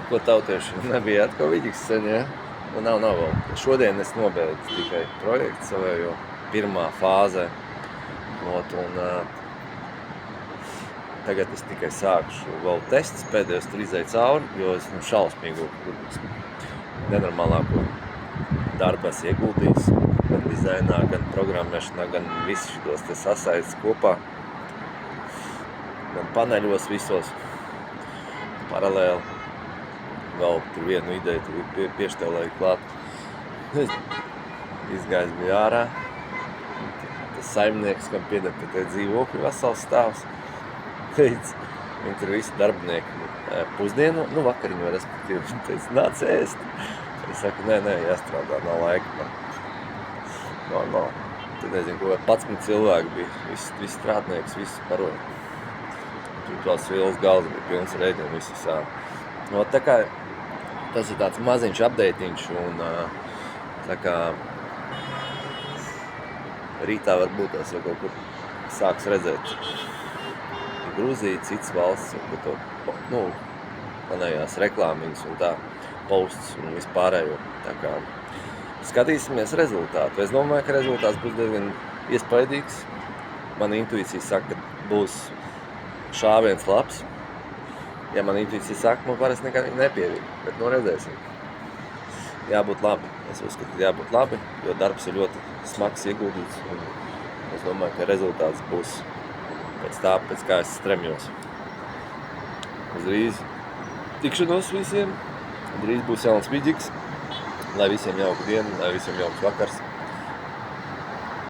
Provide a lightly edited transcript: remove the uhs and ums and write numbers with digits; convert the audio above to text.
Ko tautieši nebija atkal vidīgs sen, ja? Nu, nav vēl. Šodien es nobeidzu tikai projektu savējo pirmā fāzē. Un tagad es tikai sākšu vēl tests, pēdējos 3 izēju cauri, jo es šausmīgu nenormālāko darbu esmu ieguldījis. Gan dizainā, gan programmēšanā, gan visi šitos te sasaists kopā. Gan paneļos visos paralēli. Vēl tur vienu ideju tur pieštelēju klāt. Izgājis bija ārā. Tas saimnieks, kam pieder pie tie dzīvokļu vesels stāvs, teica, viņi tur visi darbinieki pusdienu, vakariņo respektīvi. Viņi teica, nāc ēst. Es saku, nē, jāstrādā, nav laika. Tad nezinu, ko 11 cilvēki bija, visi strādnieks, visi paroja. Tur tās vielas galds bija pilns rēģi un visi sāli. Tā kā tas ir tāds maziņš updatiņš un tā kā rītā varbūt tās jau kaut kur sāks redzēt Gruzija, cits valsts, manējās reklāmiņas un tā, posts un vispārējo. Tā kā skatīsimies rezultātu. Es domāju, ka rezultāts būs diezgan iespaidīgs. Mana intuīcija saka, ka būs šāviens labs. Ja man intuīcija saka, man parasti nekad nepievīd, bet redzēsim. Jābūt labi. Es uzskatu, ka jābūt labi, jo darbs ir ļoti smags ieguldīts. Un es domāju, ka rezultāts būs pēc kā es stremjos. Uz drīz tikšanos visiem. Drīz būs jauns vidžiks. Lai visiem jauka diena, lai visiem jauks vakars.